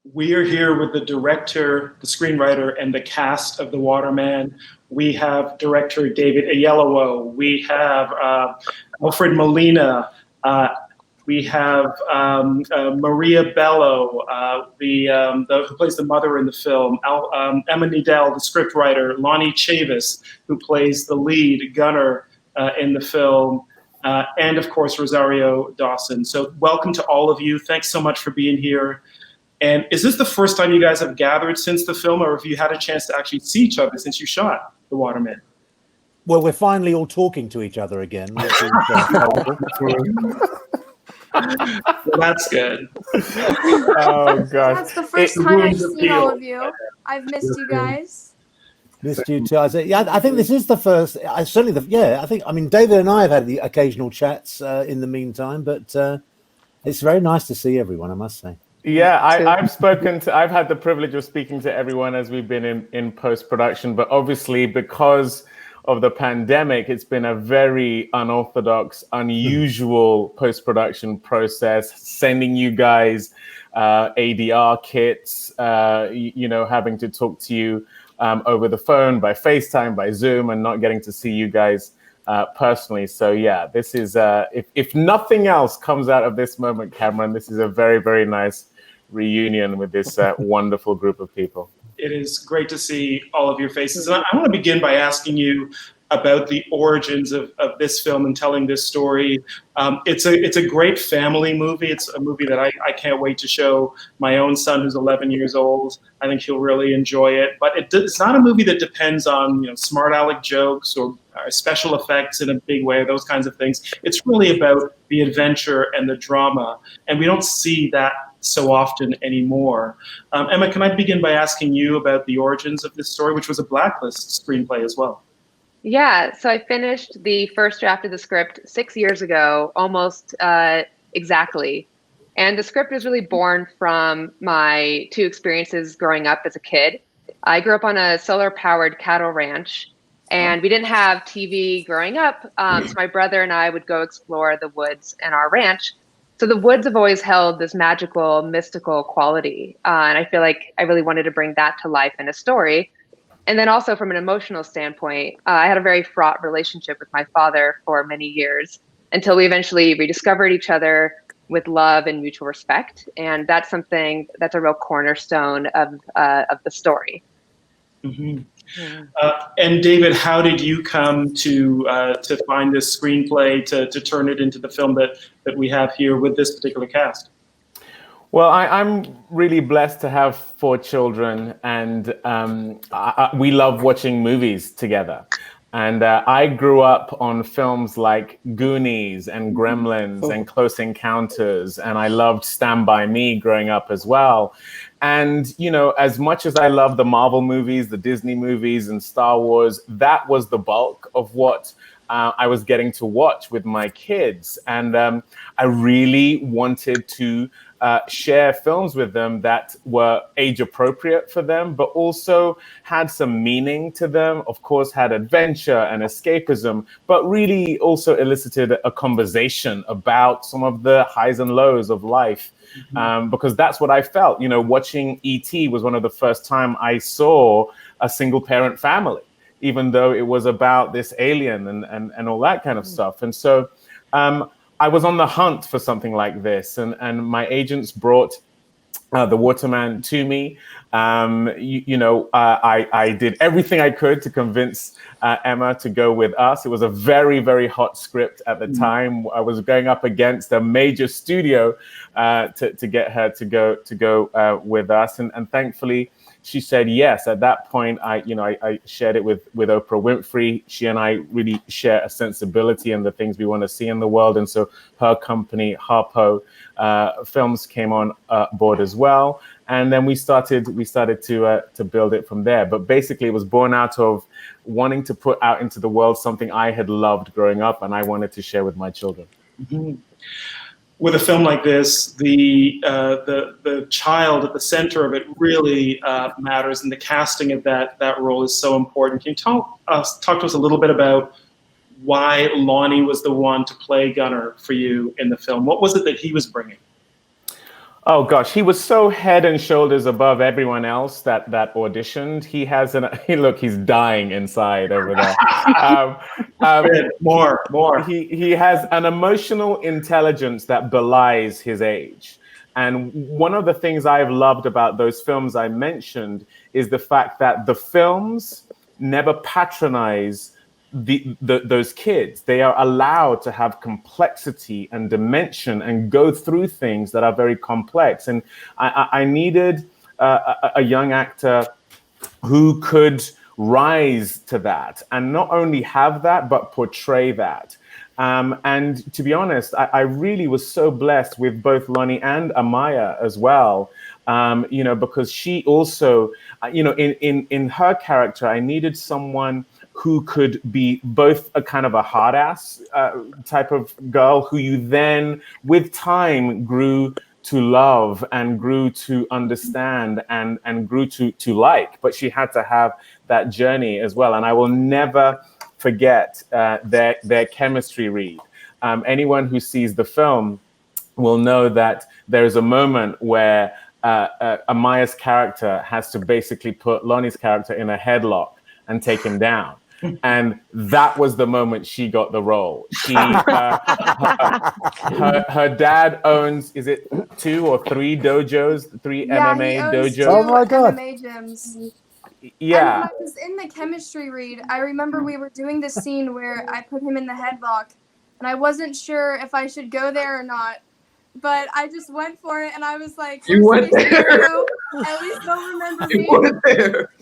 We are here with the director, the screenwriter, and the cast of The Waterman. We have director David Oyelowo. We have Alfred Molina. We have Maria Bello, who plays the mother in the film. Emma Needell, the scriptwriter. Lonnie Chavis, who plays the lead gunner in the film. And of course, Rosario Dawson. So welcome to all of you. Thanks so much for being here. And is this the first time you guys have gathered since the film, or have you had a chance to actually see each other since you shot The Waterman? Well, we're finally all talking to each other again. Well, that's good. Oh, gosh. That's the first time I've seen all of you. I've missed you guys. Missed you too. I think this is the first. I mean, David and I have had the occasional chats in the meantime, but it's very nice to see everyone, I must say. Yeah, I've had the privilege of speaking to everyone as we've been in post-production, but obviously because of the pandemic, it's been a very unorthodox, unusual post-production process, sending you guys ADR kits, having to talk to you over the phone, by FaceTime, by Zoom, and not getting to see you guys personally. So yeah, this is, if nothing else comes out of this moment, Cameron, this is a very, very nice reunion with this wonderful group of people. It is great to see all of your faces. And I want to begin by asking you about the origins of this film and telling this story. It's a great family movie. It's a movie that I can't wait to show my own son, who's 11 years old. I think he'll really enjoy it. But it's not a movie that depends on smart aleck jokes or special effects in a big way, those kinds of things. It's really about the adventure and the drama. And we don't see that so often anymore. Emma, can I begin by asking you about the origins of this story, which was a Blacklist screenplay as well? Yeah, so I finished the first draft of the script 6 years ago, almost exactly. And the script was really born from my two experiences growing up as a kid. I grew up on a solar-powered cattle ranch, and we didn't have TV growing up, so my brother and I would go explore the woods in our ranch. So the woods have always held this magical, mystical quality, and I feel like I really wanted to bring that to life in a story. And then also from an emotional standpoint, I had a very fraught relationship with my father for many years until we eventually rediscovered each other with love and mutual respect. And that's something that's a real cornerstone of the story. Mm-hmm. And David, how did you come to find this screenplay to turn it into the film that we have here with this particular cast? Well, I'm really blessed to have 4 children, and we love watching movies together. And I grew up on films like Goonies and Gremlins and Close Encounters, and I loved Stand By Me growing up as well. And, as much as I love the Marvel movies, the Disney movies, and Star Wars, that was the bulk of what I was getting to watch with my kids. And I really wanted to share films with them that were age appropriate for them, but also had some meaning to them, of course, had adventure and escapism, but really also elicited a conversation about some of the highs and lows of life. Because that's what I felt. Watching E.T. was one of the first time I saw a single parent family, even though it was about this alien and all that kind of stuff. And so I was on the hunt for something like this, and my agents brought The Waterman to me. I did everything I could to convince Emma to go with us. It was a very, very hot script at the time. I was going up against a major studio to get her to go with us, and thankfully she said yes. At that point, I shared it with Oprah Winfrey. She and I really share a sensibility in the things we want to see in the world, and so her company, Harpo Films, came on board as well. And then we started to build it from there. But basically, it was born out of wanting to put out into the world something I had loved growing up, and I wanted to share with my children. Mm-hmm. With a film like this, the child at the center of it really matters, and the casting of that role is so important. Can you talk to us a little bit about why Lonnie was the one to play Gunner for you in the film? What was it that he was bringing? Oh gosh, he was so head and shoulders above everyone else that auditioned. He has look, he's dying inside over there. More. He has an emotional intelligence that belies his age. And one of the things I've loved about those films I mentioned is the fact that the films never patronize those kids. They are allowed to have complexity and dimension and go through things that are very complex. And I needed a young actor who could rise to that and not only have that, but portray that. And to be honest, I really was so blessed with both Lonnie and Amiah as well, because she also, in her character, I needed someone who could be both a kind of a hard ass type of girl who you then, with time, grew to love and grew to understand and grew to like. But she had to have that journey as well. And I will never forget their chemistry read. Anyone who sees the film will know that there is a moment where Amiah's character has to basically put Lonnie's character in a headlock and take him down. And that was the moment she got the role. Her dad owns, is it 2 or 3 dojos, 3 MMA dojos? Oh my God. MMA gyms. Yeah. And when I was in the chemistry read, I remember we were doing this scene where I put him in the headlock, and I wasn't sure if I should go there or not. But I just went for it, and I was like, "You went there. At least they'll remember You me." went there.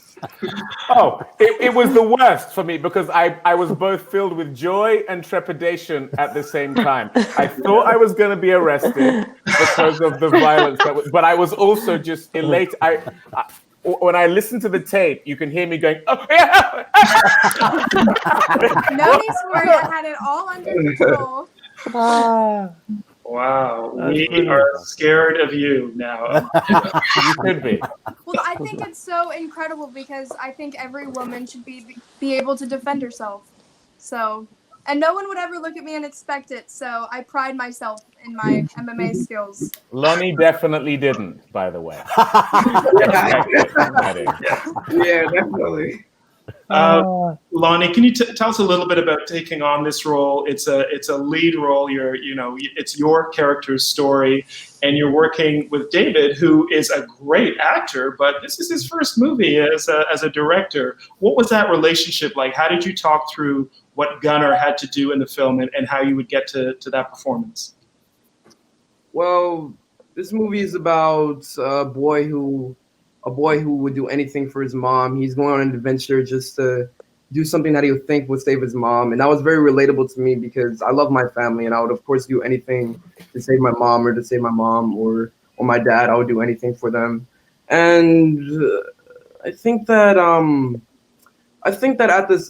Oh, it was the worst for me because I was both filled with joy and trepidation at the same time. I thought I was going to be arrested because of the violence, but I was also just elated. When I listen to the tape, you can hear me going, "Oh yeah!" No need to worry, I had it all under control. Wow, we are scared of you now. You could be. Well, I think it's so incredible because I think every woman should be able to defend herself. So, and no one would ever look at me and expect it. So I pride myself in my MMA skills. Lonnie definitely didn't, by the way. Yeah, definitely. Lonnie, can you tell us a little bit about taking on this role? It's a lead role. It's your character's story, and you're working with David, who is a great actor, but this is his first movie as a director. What was that relationship like? How did you talk through what Gunnar had to do in the film and how you would get to that performance? Well, this movie is about a boy who would do anything for his mom. He's going on an adventure just to do something that he would think would save his mom. And that was very relatable to me because I love my family and I would of course do anything to save my mom or to save my mom or my dad. I would do anything for them. And I think that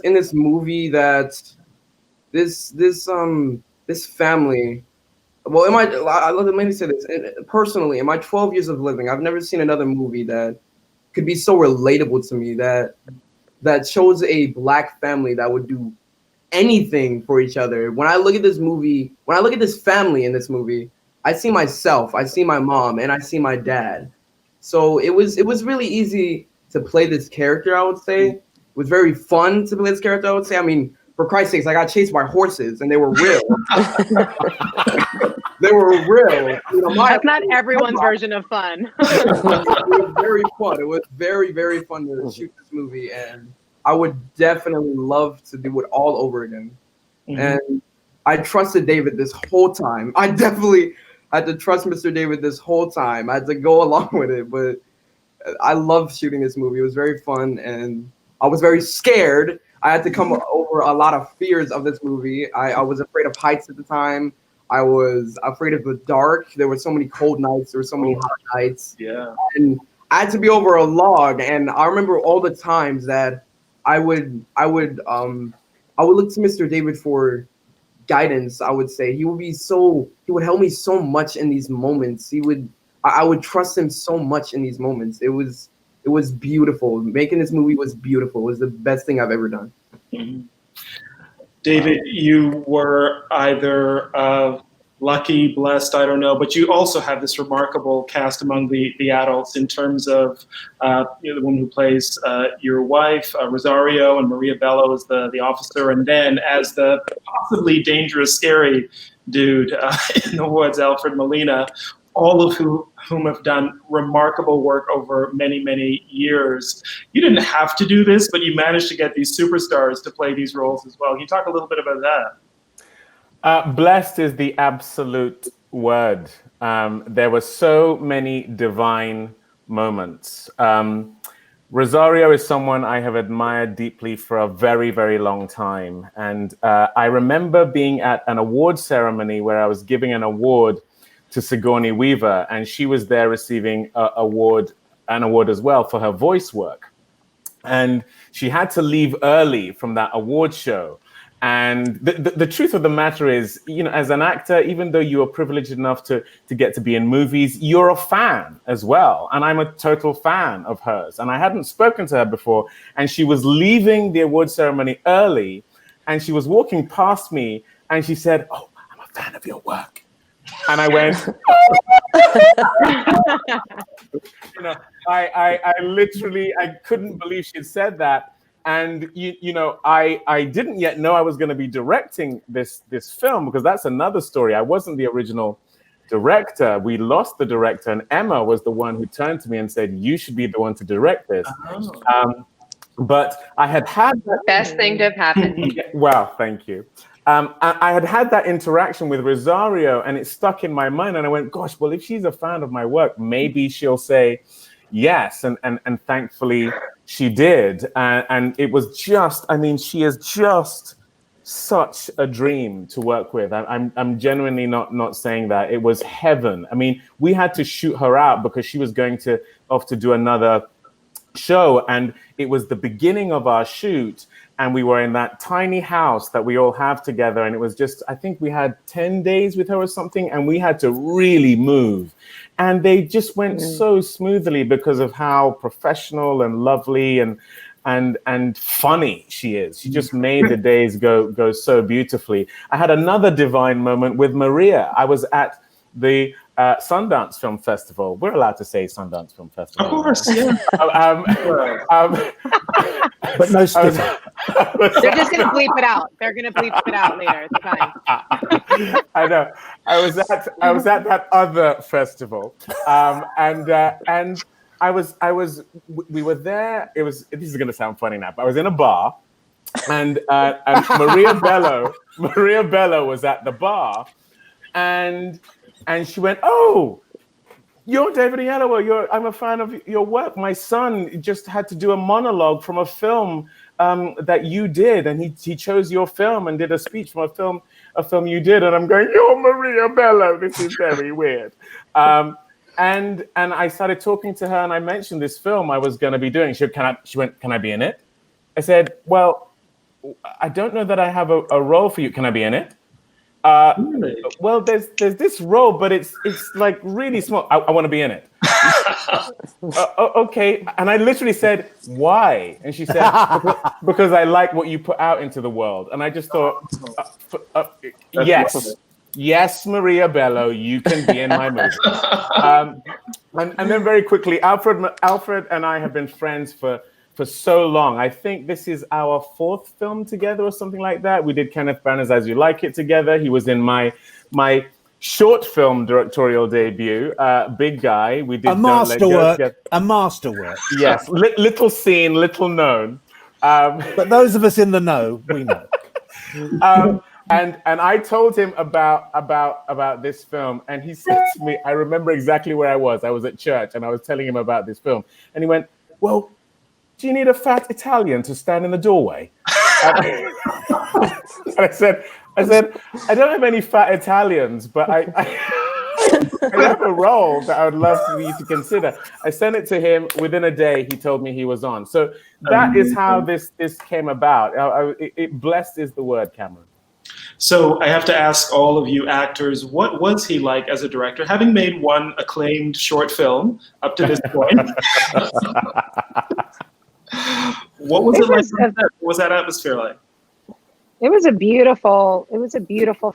in this movie that this family, well, let me say this. Personally, in my 12 years of living, I've never seen another movie that could be so relatable to me, that shows a Black family that would do anything for each other. When I look at this movie, when I look at this family in this movie, I see myself, I see my mom, and I see my dad. So it was really easy to play this character, I would say. It was very fun to play this character, I would say. I mean, for Christ's sakes, I got chased by horses, and they were real. They were real. That's not everyone's version of fun. It was very fun. It was very, very fun to shoot this movie, and I would definitely love to do it all over again. Mm-hmm. And I trusted David this whole time. I definitely had to trust Mr. David this whole time. I had to go along with it, but I loved shooting this movie. It was very fun, and I was very scared. I had to come over a lot of fears of this movie. I was afraid of heights at the time. I was afraid of the dark. There were so many cold nights. There were so many hot nights. Yeah. And I had to be over a log. And I remember all the times that I would look to Mr. David for guidance. I would say he would help me so much in these moments. I would trust him so much in these moments. It was beautiful. Making this movie was beautiful. It was the best thing I've ever done. Mm-hmm. David, you were either lucky, blessed, I don't know, but you also have this remarkable cast among the adults in terms of the woman who plays your wife, Rosario, and Maria Bello as the officer, and then as the possibly dangerous, scary dude in the woods, Alfred Molina, all of whom have done remarkable work over many, many years. You didn't have to do this, but you managed to get these superstars to play these roles as well. Can you talk a little bit about that? Blessed is the absolute word. There were so many divine moments. Rosario is someone I have admired deeply for a very, very long time. And I remember being at an award ceremony where I was giving an award to Sigourney Weaver, and she was there receiving an award as well for her voice work. And she had to leave early from that award show. And the truth of the matter is, you know, as an actor, even though you are privileged enough to get to be in movies, you're a fan as well. And I'm a total fan of hers. And I hadn't spoken to her before. And she was leaving the award ceremony early. And she was walking past me and she said, "Oh, I'm a fan of your work." And I went, you know, I literally, I couldn't believe she'd said that. And, you know, I didn't yet know I was going to be directing this film, because that's another story. I wasn't the original director. We lost the director, and Emma was the one who turned to me and said, "You should be the one to direct this." But I had that. Best thing to have happened. Well, thank you. I had that interaction with Rosario, and it stuck in my mind. And I went, gosh, well, if she's a fan of my work, maybe she'll say yes. And thankfully she did. And it was just, I mean, she is just such a dream to work with. I'm genuinely not saying that. It was heaven. I mean, we had to shoot her out because she was going off to do another show. And it was the beginning of our shoot. And we were in that tiny house that we all have together. And it was just, I think we had 10 days with her or something. And we had to really move. And they just went so smoothly because of how professional and lovely and funny she is. She just made the days go so beautifully. I had another divine moment with Maria. I was at the Sundance Film Festival. We're allowed to say Sundance Film Festival. Of course, yeah. But no spitting. They're just going to bleep it out. They're going to bleep it out later. It's fine. I know. I was at that other festival, and we were there. This is going to sound funny now, but I was in a bar, and Maria Bello was at the bar, and she went, "Oh, you're David Oyelowo. I'm a fan of your work. My son just had to do a monologue from a film that you did, and he chose your film and did a speech from a film you did." And I'm going, "You're Maria Bello. This is very weird." And I started talking to her, and I mentioned this film I was going to be doing. She went, "Can I be in it?" I said, "Well, I don't know that I have a role for you. Can I be in it?" Well, there's this role, but it's like really small. I want to be in it. Okay. And I literally said, "Why?" And she said, because I like what you put out into the world. And I just thought, yes, Maria Bello, you can be in my movie. And then very quickly, Alfred and I have been friends for so long. I think this is our 4th film together or something like that. We did Kenneth Branagh's As You Like It together. He was in my short film directorial debut, Big Guy. We did a masterwork. A masterwork. Yes, little seen, little known. But those of us in the know, we know. And I told him about this film, and he said to me, I remember exactly where I was. I was at church, and I was telling him about this film, and he went, "Well, do you need a fat Italian to stand in the doorway?" And I said, I don't have any fat Italians, but I have a role that I would love for you to consider. I sent it to him. Within a day, he told me he was on. So that is how this came about. Blessed is the word, Cameron. So I have to ask all of you actors, what was he like as a director, having made one acclaimed short film up to this point? What was it like? What was that atmosphere like? It was a beautiful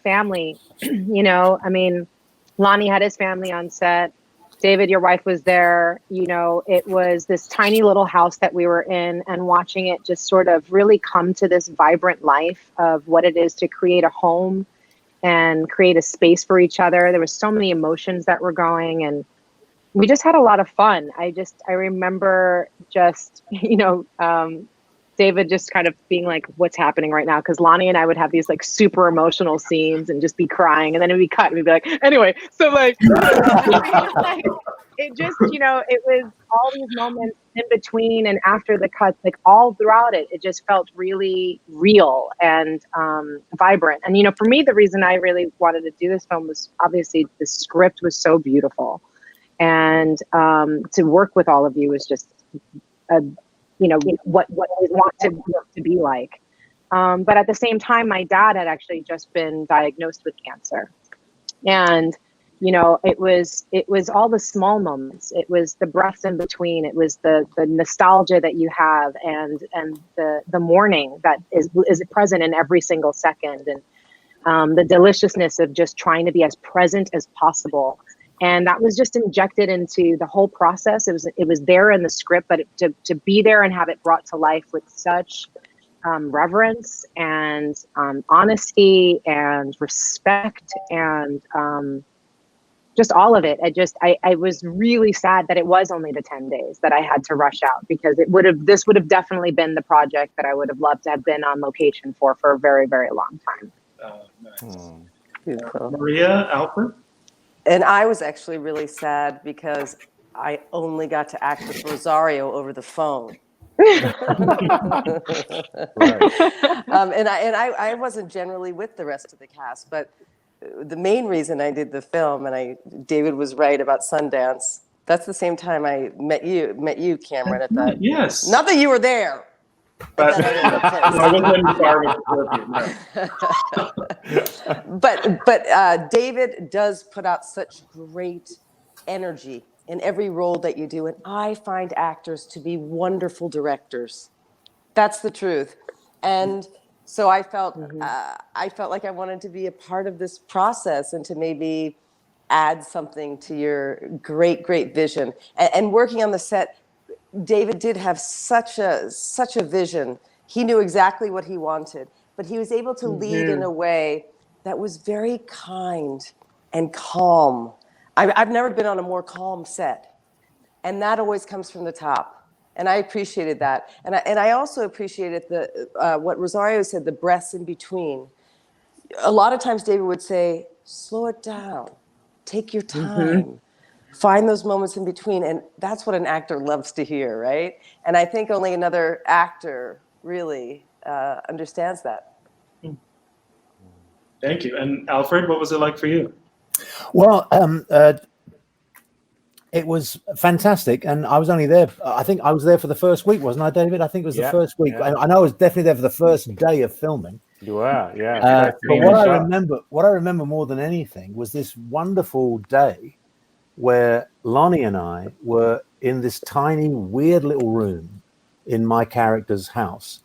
family. You know, I mean, Lonnie had his family on set. David, your wife, was there. You know, it was this tiny little house that we were in, and watching it just sort of really come to this vibrant life of what it is to create a home and create a space for each other. There was so many emotions that were going, and we just had a lot of fun. I remember just, you know, David just kind of being like, what's happening right now? Because Lonnie and I would have these like super emotional scenes and just be crying, and then it'd be cut and we'd be like, anyway, so like, it just, you know, it was all these moments in between and after the cuts, like all throughout it, it just felt really real and vibrant. And, you know, for me, the reason I really wanted to do this film was obviously the script was so beautiful. And to work with all of you was just you know, what I want to be like. But at the same time, my dad had actually just been diagnosed with cancer. And, you know, it was all the small moments. It was the breaths in between. It was the nostalgia that you have and the mourning that is present in every single second. And the deliciousness of just trying to be as present as possible. And that was just injected into the whole process. It was there in the script, but to be there and have it brought to life with such reverence and honesty and respect and just all of it. I was really sad that it was only the 10 days that I had to rush out, because this would have definitely been the project that I would have loved to have been on location for a very, very long time. Nice. Maria, Alfred? And I was actually really sad because I only got to act with Rosario over the phone. And I wasn't generally with the rest of the cast, but the main reason I did the film, and David was right about Sundance. That's the same time I met you, Cameron, at that. Yes. Not that you were there. But but David does put out such great energy in every role that you do, and I find actors to be wonderful directors. That's the truth. And so I felt like I wanted to be a part of this process and to maybe add something to your great vision. And working on the set, David did have such a vision. He knew exactly what he wanted, but he was able to lead in a way that was very kind and calm. I've never been on a more calm set, and that always comes from the top. And I appreciated that, and I also appreciated what Rosario said, the breaths in between. A lot of times, David would say, "Slow it down, take your time." Find those moments in between, and that's what an actor loves to hear, right? And I think only another actor really understands that. Thank you. And Alfred, what was it like for you? Well, it was fantastic, and I was only there. I think I was there for the first week, wasn't I, David? I think it was the first week. Yeah. I know I was definitely there for the first day of filming. You were, yeah. But what I remember more than anything was this wonderful day where Lonnie and I were in this tiny, weird little room in my character's house.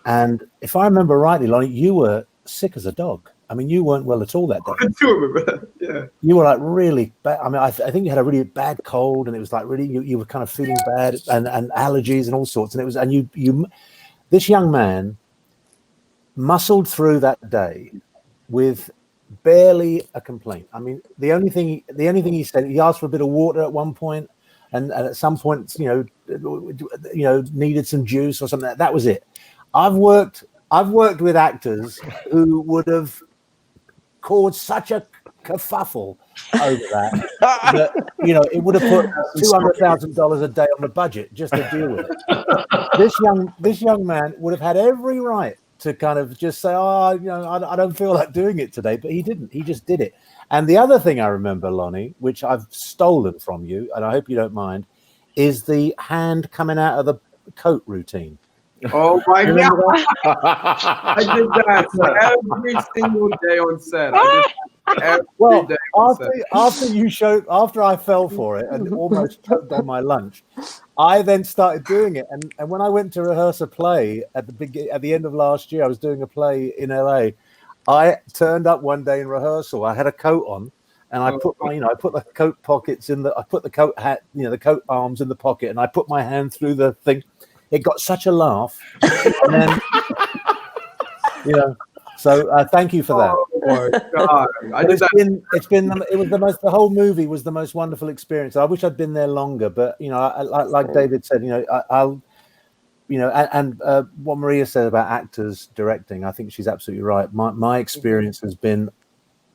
And if I remember rightly, Lonnie, you were sick as a dog. I mean, you weren't well at all that day. I do remember that, yeah. You were like really bad. I mean, I think you had a really bad cold, and it was like really, you were kind of feeling bad, and allergies and all sorts. And it was, and you this young man muscled through that day with barely a complaint. I mean, the only thing he said, he asked for a bit of water at one point, and at some point, you know, needed some juice or something. That was it. I've worked with actors who would have caused such a kerfuffle over that you know, it would have put $200,000 a day on the budget just to deal with it. This young man would have had every right to kind of just say, "Oh, you know, I don't feel like doing it today," but he didn't. He just did it. And the other thing I remember, Lonnie, which I've stolen from you, and I hope you don't mind, is the hand coming out of the coat routine. Oh my God! I did that every single day on set. Well, after I fell for it and almost choked on my lunch, I then started doing it, and when I went to rehearse a play at the end of last year, I was doing a play in LA. I turned up one day in rehearsal. I had a coat on, and I put I put the coat pockets I put the coat hat, the coat arms in the pocket, and I put my hand through the thing. It got such a laugh, and then, So thank you for that. Oh my God! The whole movie was the most wonderful experience. I wish I'd been there longer, but like David said, what Maria said about actors directing, I think she's absolutely right. My experience has been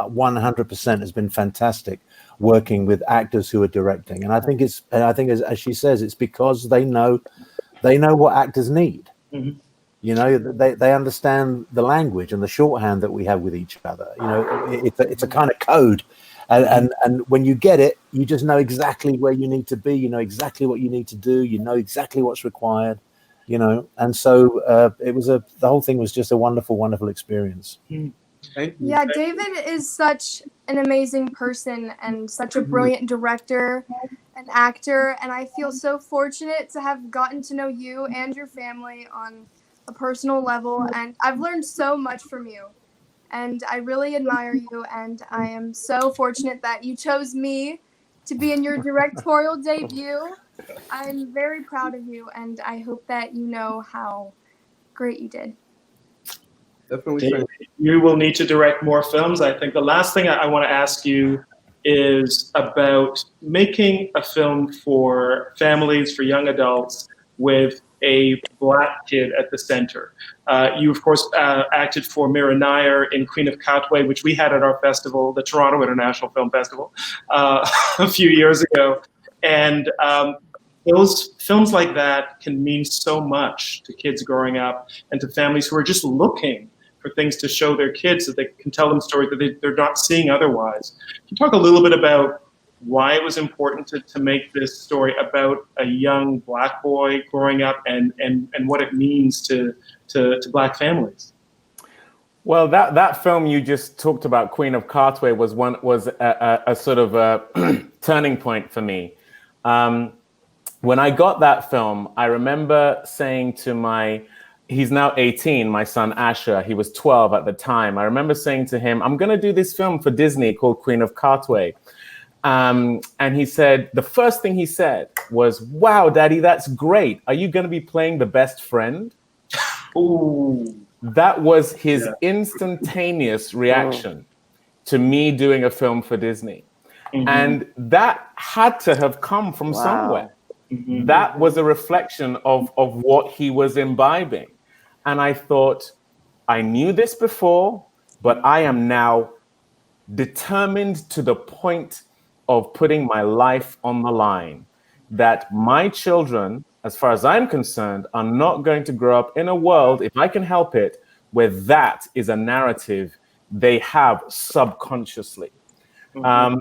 100% has been fantastic working with actors who are directing, and I think as she says, it's because they know what actors need. Mm-hmm. They understand the language and the shorthand that we have with each other. It's a kind of code, and when you get it, you just know exactly where you need to be. You know exactly what you need to do. You know exactly what's required. And so the whole thing was just a wonderful, wonderful experience. Yeah, David is such an amazing person and such a brilliant director and actor, and I feel so fortunate to have gotten to know you and your family on a personal level, and I've learned so much from you, and I really admire you, and I am so fortunate that you chose me to be in your directorial debut. I'm very proud of you, and I hope that you know how great you did. Definitely. You will need to direct more films. I think the last thing I want to ask you is about making a film for families, for young adults, with a Black kid at the center. You, of course, acted for Mira Nair in Queen of Katwe, which we had at our festival, the Toronto International Film Festival, a few years ago. And those films like that can mean so much to kids growing up and to families who are just looking for things to show their kids that they can tell them stories that they're not seeing otherwise. Can you talk a little bit about why it was important to make this story about a young Black boy growing up and what it means to Black families? Well, that film you just talked about, Queen of Katwe, was a sort of a turning point for me. When I got that film, I remember saying to he's now 18, my son Asher, he was 12 at the time. I remember saying to him, I'm going to do this film for Disney called Queen of Katwe. And he said, the first thing he said was, wow, Daddy, that's great. Are you going to be playing the best friend? Ooh. That was his instantaneous reaction to me doing a film for Disney. Mm-hmm. And that had to have come from somewhere. Mm-hmm. That was a reflection of what he was imbibing. And I thought, I knew this before, but I am now determined to the point of putting my life on the line, that my children, as far as I'm concerned, are not going to grow up in a world, if I can help it, where that is a narrative they have subconsciously. Mm-hmm.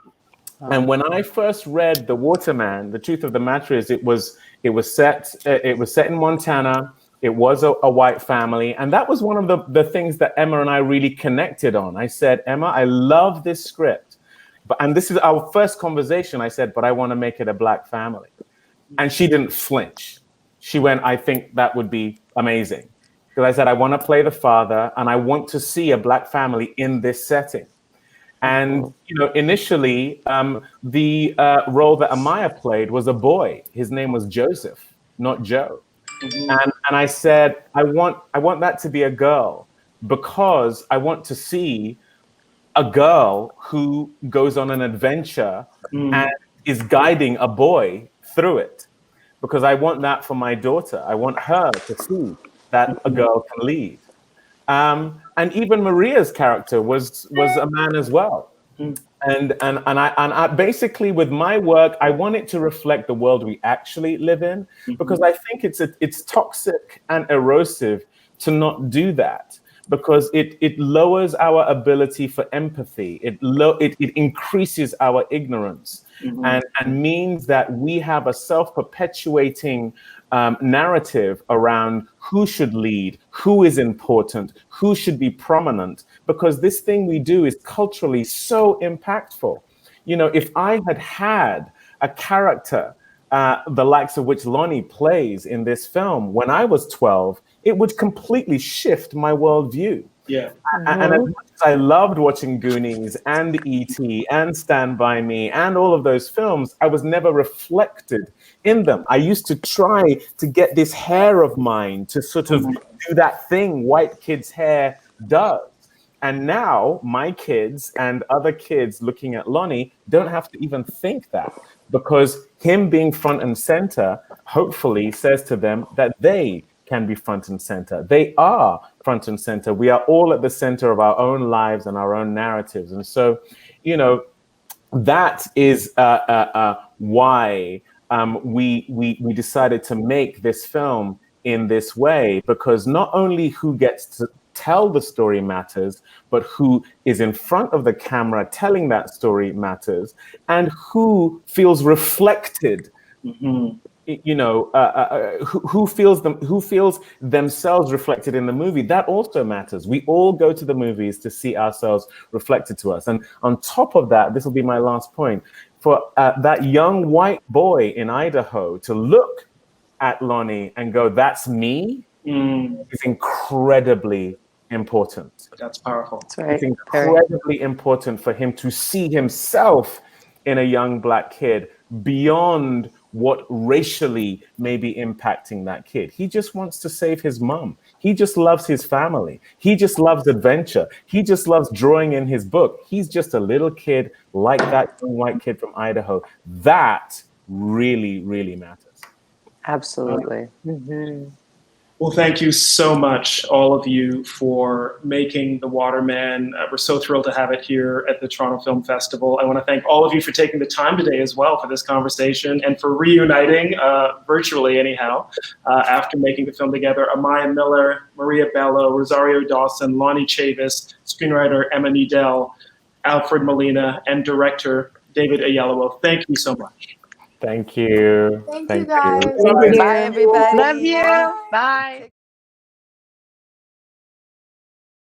And when I first read The Waterman, the truth of the matter is it was set in Montana. It was a white family. And that was one of the things that Emma and I really connected on. I said, Emma, I love this script. And this is our first conversation. I said, but I want to make it a Black family. And she didn't flinch. She went, I think that would be amazing. Because I said, I want to play the father and I want to see a Black family in this setting. And, initially, the role that Amiah played was a boy. His name was Joseph, not Joe. Mm-hmm. And I said, I want that to be a girl because I want to see a girl who goes on an adventure and is guiding a boy through it. Because I want that for my daughter. I want her to see that a girl can lead. And even Maria's character was a man as well. And I basically, with my work, I want it to reflect the world we actually live in, because I think it's toxic and erosive to not do that, because it lowers our ability for empathy. It increases our ignorance, and means that we have a self-perpetuating narrative around who should lead, who is important, who should be prominent, because this thing we do is culturally so impactful. If I had a character the likes of which Lonnie plays in this film, when I was 12, it would completely shift my worldview. Yeah. And as much as I loved watching Goonies and E.T. and Stand By Me and all of those films, I was never reflected in them. I used to try to get this hair of mine to sort of do that thing white kids' hair does. And now my kids and other kids looking at Lonnie don't have to even think that, because him being front and center hopefully says to them that they can be front and center. They are front and center. We are all at the center of our own lives and our own narratives. And so, you know, that is why we decided to make this film in this way, because not only who gets to tell the story matters, but who is in front of the camera telling that story matters, and who feels reflected. You know, who feels themselves reflected in the movie. That also matters. We all go to the movies to see ourselves reflected to us. And on top of that, this will be my last point, for that young white boy in Idaho to look at Lonnie and go, "That's me," is incredibly important. That's powerful. That's right. It's incredibly important for him to see himself in a young Black kid beyond what racially may be impacting that kid. He just wants to save his mom. He just loves his family. He just loves adventure. He just loves drawing in his book. He's just a little kid like that young white kid from Idaho. That really, really matters. Absolutely. Well, thank you so much, all of you, for making The Waterman. We're so thrilled to have it here at the Toronto Film Festival. I want to thank all of you for taking the time today as well for this conversation and for reuniting, virtually anyhow, after making the film together. Amiah Miller, Maria Bello, Rosario Dawson, Lonnie Chavis, screenwriter Emma Needell, Alfred Molina, and director David Oyelowo. Thank you so much. Thank you. Thank you, guys. Bye, everybody. Love you. Bye.